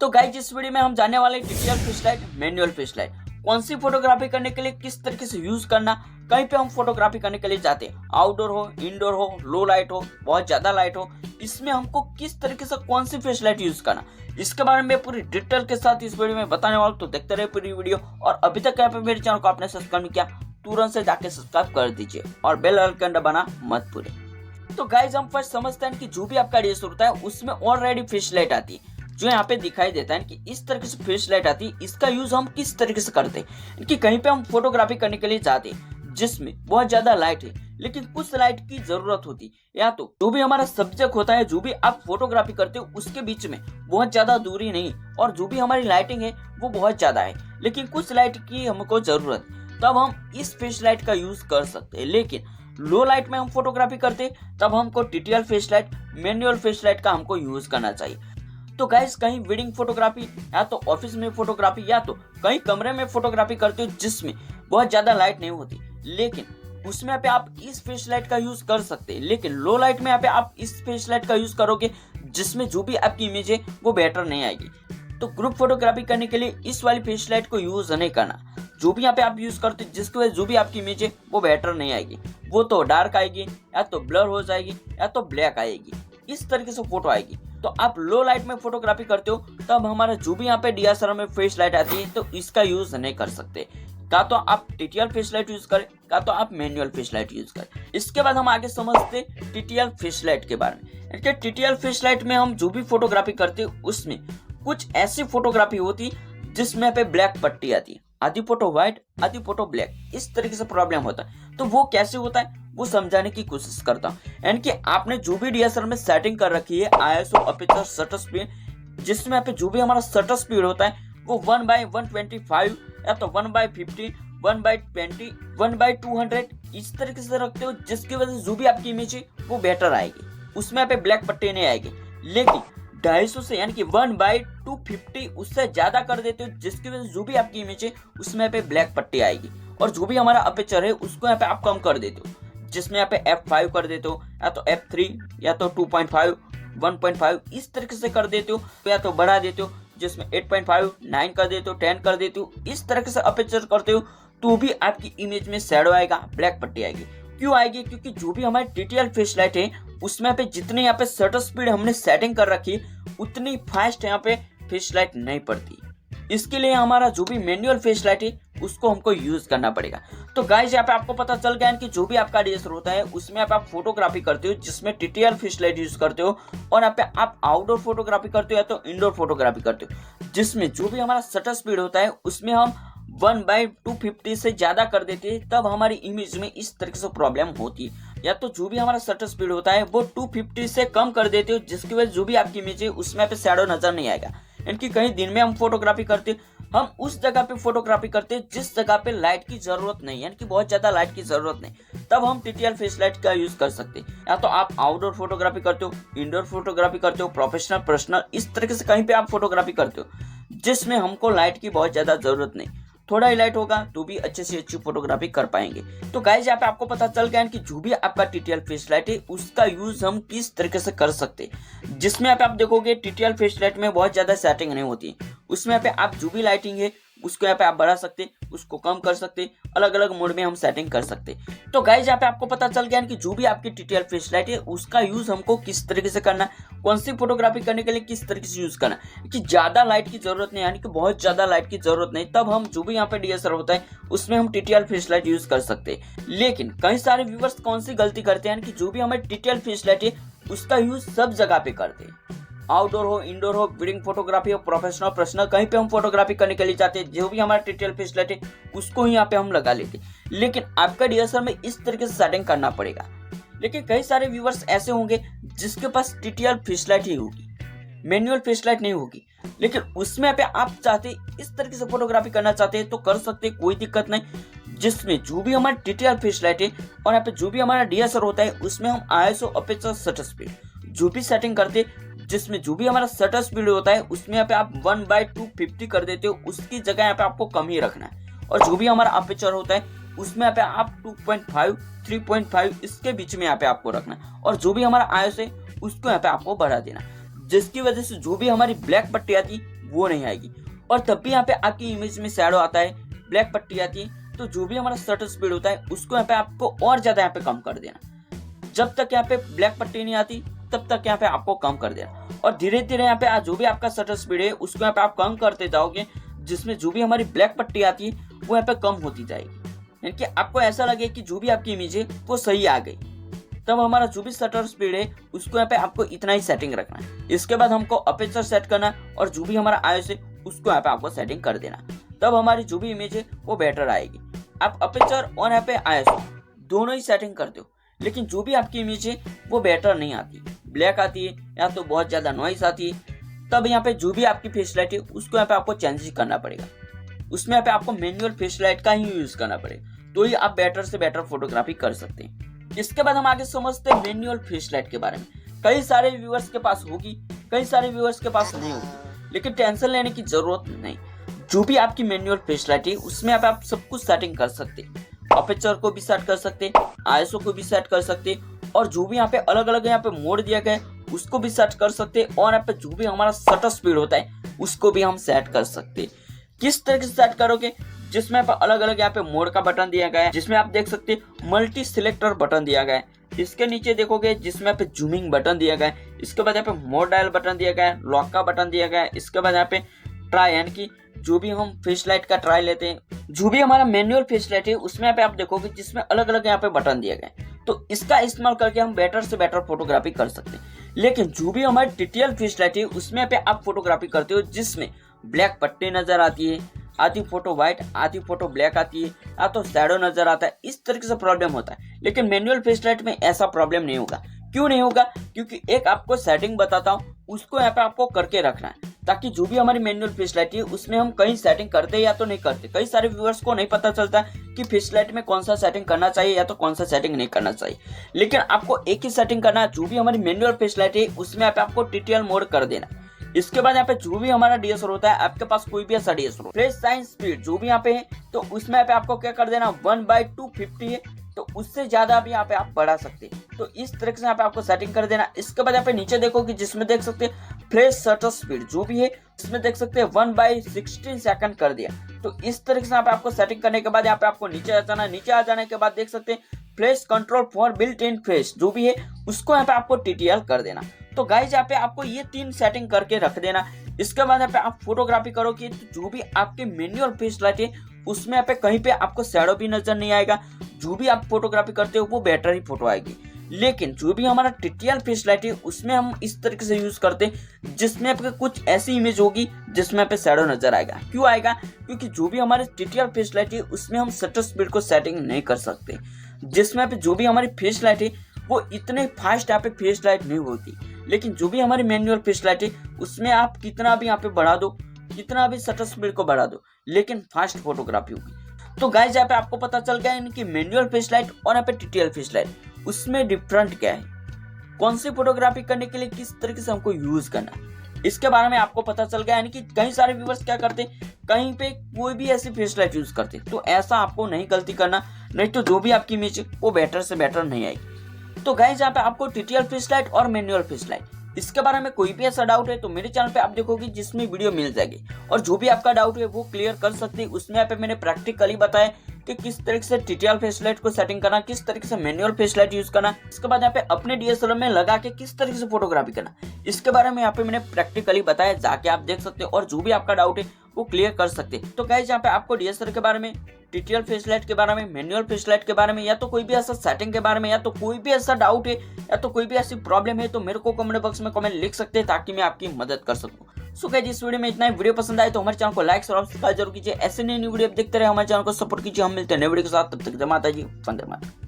तो गाइस इस वीडियो में हम जानने वाले digital fish light, manual fish light, कौन सी फोटोग्राफी करने के लिए किस तरीके से यूज करना। कहीं पे हम फोटोग्राफी करने के लिए जाते हैं, आउटडोर हो, इंडोर हो, लो लाइट हो, बहुत ज्यादा लाइट हो, इसमें हमको किस तरीके से कौन सी फिश लाइट यूज करना, इसके बारे में पूरी डिटेल के साथ इस वीडियो में बताने वाला। तो देखते रहे पूरी वीडियो। और अभी तक यहाँ पे मेरे चैनल को आपने सब्सक्राइब नहीं किया, तुरंत से जाके सब्सक्राइब कर दीजिए और बेल आइकन दबाना मत भूलिए। तो गाइज हम फर्स्ट समझते हैं कि जो भी आपका डीएस होता है उसमें ऑलरेडी फिश लाइट आती है, जो यहाँ पे दिखाई देता है कि इस तरीके से फिश लाइट आती है। इसका यूज हम किस तरीके से करते हैं कि कहीं पे हम फोटोग्राफी करने के लिए जाते हैं जिसमें बहुत ज्यादा लाइट है, लेकिन कुछ लाइट की जरूरत होती है, या तो जो भी हमारा सब्जेक्ट होता है, जो भी आप फोटोग्राफी करते हो उसके बीच में बहुत ज्यादा दूरी नहीं, और जो भी हमारी लाइटिंग है वो बहुत ज्यादा है, लेकिन कुछ लाइट की हमको जरूरत, तब हम इस फिश लाइट का यूज कर सकते हैं। लेकिन लो लाइट में हम फोटोग्राफी करते तब हमको TTL fish light, manual fish light का हमको यूज करना चाहिए। तो गाइस कहीं वेडिंग फोटोग्राफी, या तो ऑफिस में फोटोग्राफी, या तो कहीं कमरे में फोटोग्राफी करते हो जिसमें बहुत ज्यादा लाइट नहीं होती, लेकिन उसमें यहाँ पे आप इस फिश लाइट का यूज कर सकते हैं। लेकिन लो लाइट में यहाँ पे आप इस फिश लाइट का यूज करोगे जिसमें जो भी आपकी इमेज है वो बेटर नहीं आएगी। तो ग्रुप फोटोग्राफी करने के लिए इस वाली फिश लाइट को यूज नहीं करना। जो भी यहाँ पे आप यूज करते हो जिसकी वजह जो भी आपकी इमेज है वो बेटर नहीं आएगी, वो तो डार्क आएगी, या तो ब्लर हो जाएगी, या तो ब्लैक आएगी, इस तरीके से फोटो आएगी। तो आप लो लाइट में फोटोग्राफी करते हो तब हमारा जो भी यहाँ पे डीएसएलआर में फिश लाइट आती है तो इसका यूज नहीं कर सकते। का तो आप टीटीएल फिश लाइट यूज करें, का तो आप मैनुअल फिश लाइट यूज करें। इसके बाद हम आगे समझते टीटीएल फिश लाइट के बारे में। टीटीएल फिश लाइट में हम जो भी फोटोग्राफी करते हैं उसमें कुछ ऐसी फोटोग्राफी होती जिसमें यहाँ पे ब्लैक पट्टी आती है, आधी फोटो व्हाइट, आधी फोटो ब्लैक, इस तरीके से प्रॉब्लम होता है। तो वो कैसे होता है वो समझाने की कोशिश करता हूँ। यानी कि आपने जो भी डीएसएलआर में सेटिंग कर रखी है आईएसओ, अपर्चर, शटर स्पीड, जिसमें यहाँ पे जो भी हमारा शटर स्पीड होता है वो 1/125 या तो 1/50, 1/20, 1/200 इस तरीके से रखते हो, जिसकी वजह से जो भी आपकी इमेज है वो बेटर आएगी, उसमें यहाँ पे ब्लैक पट्टी नहीं आएगी। लेकिन 250 से यानी कि 1/250 उससे ज्यादा कर देते हो, जिसकी वजह से जो भी आपकी इमेज है उसमें यहाँ पे ब्लैक पट्टी आएगी। और जो भी हमारा अपर्चर है उसको यहाँ पे आप कम कर देते हो, जिसमें यहाँ पे f5 कर देते हो, या तो f3, या तो 2.5, 1.5 इस तरीके से कर देते हो, या तो बढ़ा देते हो जिसमें 8.5, 9 कर देते हो, 10 कर देते हो, इस तरीके से अपर्चर करते हो तो भी आपकी इमेज में शैडो आएगा, ब्लैक पट्टी आएगी। क्यों आएगी? क्योंकि जो भी हमारी टीटीएल फिश लाइट है उसमें यहाँ पे जितनी यहाँ पे शटर स्पीड हमने सेटिंग कर रखी है उतनी फास्ट यहाँ पे फिश लाइट नहीं पड़ती। इसके लिए हमारा जो भी मैनुअल फिश लाइट है उसको हमको यूज करना पड़ेगा। तो गाइस यहाँ पे आपको पता चल गया कि जो भी आपका डीएसएलआर होता है उसमें आप फोटोग्राफी करते हो जिसमें टीटीएल फिश लाइट यूज करते हो, और यहाँ पे आप आउटडोर फोटोग्राफी करते हो या तो इंडोर फोटोग्राफी करते हो जिसमें जो भी हमारा शटर स्पीड होता है उसमें हम 1/250 से ज्यादा कर देते हैं, तब हमारी इमेज में इस तरीके से प्रॉब्लम होती है। या तो जो भी हमारा शटर स्पीड होता है वो 250 से कम कर देते हो, जिसकी वजह जो भी आपकी इमेज है उसमें पे शैडो नजर नहीं आएगा। इनकी कहीं दिन में हम फोटोग्राफी करते हम उस जगह पे फोटोग्राफी करते हैं जिस जगह पे लाइट की जरूरत नहीं, यानी कि बहुत ज्यादा लाइट की जरूरत नहीं, तब हम टीटीएल फिश लाइट का यूज कर सकते हैं। या तो आप आउटडोर फोटोग्राफी करते हो, इंडोर फोटोग्राफी करते हो, प्रोफेशनल, पर्सनल, इस तरीके से कहीं पे आप फोटोग्राफी करते हो जिसमें हमको लाइट की बहुत ज्यादा जरूरत नहीं, थोड़ा ही लाइट होगा तो भी अच्छे से अच्छी फोटोग्राफी कर पाएंगे। तो गाइस यहाँ पे आपको पता चल गया कि जो भी आपका टीटीएल फिश लाइट है उसका यूज हम किस तरीके से कर सकते हैं। जिसमें यहाँ पे आप देखोगे टीटीएल फिश लाइट में बहुत ज्यादा सेटिंग नहीं होती, उसमें यहाँ पे आप जो भी लाइटिंग है उसको यहाँ पे आप बढ़ा सकते, उसको कम कर सकते, अलग अलग मोड में हम सेटिंग कर सकते। तो गाइस यहाँ पे आपको पता चल गया कि जो भी आपकी टीटीएल फिश लाइट है उसका यूज हमको किस तरीके से करना, कौन सी फोटोग्राफी करने के लिए किस तरीके से यूज करना, कि ज्यादा लाइट की जरूरत नहीं, यानी कि बहुत ज्यादा लाइट की जरूरत नहीं, तब हम जो भी यहाँ पे डीएसएलआर होता है उसमें हम टीटीएल फिश लाइट यूज कर सकते। लेकिन कई सारे व्यूअर्स कौन सी गलती करते हैं कि जो भी हमारे टीटीएल फिश लाइट है उसका यूज सब जगह पे करते हैं, आउटडोर हो, इंडोर हो, वेडिंग फोटोग्राफी हो, प्रोफेशनल, पर्सनल, कहीं पे हम फोटोग्राफी करने के लिए जाते हैं, जो भी हमारा टीटीएल फिश लाइट है उसको ही यहाँ पे हम लगा लेते। लेकिन आपका डीएसएलआर में इस तरीके से सेटिंग करना पड़ेगा। लेकिन कई सारे व्यूअर्स ऐसे होंगे जिसके पास टीटीएल फिश लाइट ही होगी, मैनुअल फिश लाइट नहीं होगी, लेकिन उसमें पे आप चाहते इस तरीके से फोटोग्राफी करना चाहते हैं तो कर सकते, कोई दिक्कत नहीं। जिसमें जो भी हमारा टीटीएल फिश लाइट है और यहाँ पे जो भी हमारा डीएसएलआर होता है उसमें हम आईएसओ, अपर्चर, शटर स्पीड जो भी सेटिंग करते, जिसमें जो भी हमारा शटर स्पीड होता है उसमें यहाँ पे आप 1/250 कर देते हो, उसकी जगह यहाँ पे आपको कम ही रखना है। और जो भी हमारा अपर्चर होता है उसमें यहाँ पे आप 2.5, 3.5 इसके बीच में यहाँ पे आपको रखना है। और जो भी हमारा आईएसओ है उसको यहाँ पे आपको बढ़ा देना, जिसकी वजह से जो भी हमारी ब्लैक पट्टी आती वो नहीं आएगी। और तब भी यहाँ पे आपकी इमेज में शैडो आता है, ब्लैक पट्टी आती है, तो जो भी हमारा शटर स्पीड होता है उसको यहाँ पे आपको और ज्यादा यहाँ पे कम कर देना। जब तक यहाँ पे ब्लैक पट्टी नहीं आती तब तक यहाँ पे आपको कम कर देना, और धीरे धीरे यहाँ पे जो भी आपका शटर स्पीड है उसको यहाँ पे आप कम करते जाओगे, जिसमें जो भी हमारी ब्लैक पट्टी आती है वो यहाँ पे कम होती जाएगी। यानी कि आपको ऐसा लगे कि जो भी आपकी इमेज है वो सही आ गई, तब हमारा जो भी शटर स्पीड है उसको यहाँ पे आपको इतना ही सेटिंग रखना है। इसके बाद हमको अपेचर सेट करना और जो भी हमारा आईएस है उसको यहाँ पे आपको सेटिंग कर देना, तब हमारी जो भी इमेज है वो बेटर आएगी। आप अपेचर और यहाँ पे आईएस दोनों ही सेटिंग करते हो, लेकिन जो भी आपकी इमेज है वो बेटर नहीं आती, ब्लैक आती है या तो बहुत ज्यादा नॉइस आती है, तब यहाँ पे जो भी आपकी फेस लाइट है उसको यहाँ पे आपको चेंज करना पड़ेगा। उसमें यहाँ पे आपको मैनुअल फेस लाइट का ही यूज करना पड़ेगा, तो ही आप बेटर से बेटर फोटोग्राफी कर सकते हैं। इसके बाद हम आगे समझते हैं मैनुअल फेस लाइट के बारे में। कई सारे व्यूअर्स के पास होगी, कई सारे व्यूअर्स के पास नहीं होगी, लेकिन टेंशन लेने की जरूरत नहीं। जो भी आपकी मैनुअल फेस लाइट है उसमें आप सब कुछ सेटिंग कर सकते हैं, अपेचर को भी सेट कर सकते हैं, आईएसओ को भी सेट कर सकते हैं, और जो भी यहाँ पे अलग अलग यहाँ पे मोड दिया गया है उसको भी सेट कर सकते हैं, और यहाँ पे जो भी हमारा शटर स्पीड होता है उसको भी हम सेट कर सकते हैं। किस तरह से सेट करोगे, जिसमें आप अलग अलग यहाँ पे मोड का बटन दिया गया है, जिसमें आप देख सकते हैं मल्टी सिलेक्टर बटन दिया गया है। इसके नीचे देखोगे जिसमें यहाँ पे जूमिंग बटन दिया गया है, इसके बाद यहाँ पे मोड डायल बटन दिया गया है, लॉक का बटन दिया गया है, इसके बाद यहाँ पे ट्राई, यानी कि जो भी हम फेस लाइट का ट्राई लेते हैं, जो भी हमारा मैनुअल फेस लाइट है उसमें यहाँ पे आप देखोगे जिसमें अलग अलग यहाँ पे बटन दिया गया है, तो इसका इस्तेमाल करके हम बेटर से बेटर फोटोग्राफी कर सकते हैं। लेकिन जो भी हमारी टीटीएल फेस लाइट है उसमें यहाँ पे आप फोटोग्राफी करते हो जिसमें ब्लैक पट्टी नजर आती है, आधी फोटो व्हाइट आधी फोटो ब्लैक आती है, या तो शैडो नजर आता है, इस तरीके से प्रॉब्लम होता है। लेकिन मैनुअल फेस लाइट में ऐसा प्रॉब्लम नहीं होगा। क्यों नहीं होगा? क्योंकि एक आपको सेटिंग बताता हूँ, उसको यहाँ पे आपको करके रखना है, ताकि जो भी हमारी मैनुअल फेस लाइट है उसमें हम कहीं सेटिंग करते या तो नहीं करते। कई सारे व्यूअर्स को नहीं पता चलता कि फेस लाइट में कौन सा सेटिंग करना चाहिए या तो कौन सा सेटिंग नहीं करना चाहिए, लेकिन आपको एक ही सेटिंग करना है। जो भी हमारी मैनुअल फेस लाइट है उसमें यहाँ पे आपको टीटीएल मोड कर देना। इसके बाद यहाँ पे जो भी हमारा डीएसएलआर होता है, आपके पास कोई भी ऐसा डीएसएलआर फ्लैश साइन स्पीड जो भी यहाँ पे है, तो उसमें यहाँ पे आपको क्या कर देना, 1/250 है, तो उससे ज्यादा भी यहाँ पे आप बढ़ा सकते हैं। तो इस तरह से यहाँ पे आपको सेटिंग कर देना। इसके बाद यहाँ पे नीचे देखोगे जिसमें देख सकते हैं फ्लैश शटर स्पीड जो भी है, इसमें देख सकते हैं 1/16 सेकंड कर दिया। तो इस तरह से यहाँ पे आपको सेटिंग करने के बाद यहाँ पे आपको नीचे आ जाना। नीचे आ जाने के बाद देख सकते हैं flash control for built in flash जो भी है उसको यहाँ पे आपको टीटीएल कर देना। तो गाइस यहाँ पे आपको ये 3 सेटिंग करके रख देना। इसके बाद यहाँ पे आप फोटोग्राफी करोगे तो जो भी आपके मैनुअल फेस लाइट है उसमें यहाँ पे कहीं पे आपको शैडो भी नजर नहीं आएगा। जो भी आप फोटोग्राफी करते हो वो बेटर ही फोटो आएगी। लेकिन जो भी हमारा टीटीएल फेस लाइट है उसमें हम इस तरीके से यूज करते हैं जिसमें आपके कुछ ऐसी इमेज होगी जिसमें यहाँ पे शैडो नजर आएगा। क्यों आएगा? क्योंकि जो भी हमारे टीटीएल फेस लाइट है उसमें हम शटर स्पीड को सेटिंग नहीं कर सकते, जिसमें यहाँ पे जो भी हमारी फेस लाइट है वो इतने फास्ट यहाँ पे फेस लाइट नहीं होती। लेकिन जो भी हमारी मैनुअल फेस लाइट है उसमें आप कितना भी यहाँ पे बढ़ा दो, कितना भी शटर स्पीड को बढ़ा दो, लेकिन फास्ट फोटोग्राफी होगी। तो गाइस यहाँ पे आपको पता चल गया है कि मैनुअल फेस लाइट और यहाँ पे टीटीएल फेस लाइट उसमें डिफरेंट क्या है, कौन सी फोटोग्राफी करने के लिए किस तरीके से हमको यूज करना है, इसके बारे में आपको पता चल गया। यानी कि कई सारे व्यूअर्स क्या करते हैं, कहीं पे कोई भी ऐसी फेस लाइट यूज करते, तो ऐसा आपको नहीं गलती करना, नहीं तो जो भी आपकी इमेज है वो बेटर से बेटर नहीं आएगी। तो गाइस यहाँ पे आपको टीटीएल फेस लाइट और मैनुअल फेस लाइट इसके बारे में कोई भी ऐसा डाउट है तो मेरे चैनल पे आप देखोगे जिसमें वीडियो मिल जाएगी, और जो भी आपका डाउट है वो क्लियर कर सकते हैं। उसमें यहाँ पे मैंने प्रैक्टिकली बताया कि किस तरीके से टीटीएल फेस लाइट को सेटिंग करना, किस तरीके से मैनुअल फेस लाइट यूज करना, इसके बाद यहाँ पे अपने डीएसएलआर में लगा के किस तरीके से फोटोग्राफी करना, इसके बारे में यहाँ पे मैंने प्रैक्टिकली बताया। जाके आप देख सकते हो और जो भी आपका डाउट है वो क्लियर कर सकते हैं। तो गाइस यहाँ पे आपको डीएसएलआर के बारे में, टीटीएल फेस लाइट के बारे में, मैनुअल फेस लाइट के बारे में, या तो कोई भी ऐसा सेटिंग के बारे में, या तो कोई भी ऐसा डाउट है, या तो कोई भी ऐसी प्रॉब्लम है, तो मेरे को कमेंट बॉक्स में कमेंट लिख सकते हैं ताकि मैं आपकी मदद कर सकूं। सो गाइस इस वीडियो में इतना ही। वीडियो पसंद आए तो हमारे चैनल को लाइक और सब्सक्राइब जरूर कीजिए। ऐसे नई वीडियो देखते रहे, हमारे चैनल को सपोर्ट कीजिए। हम मिलते हैं नए वीडियो के साथ, तब तक जय माता जी, वंदे मातरम।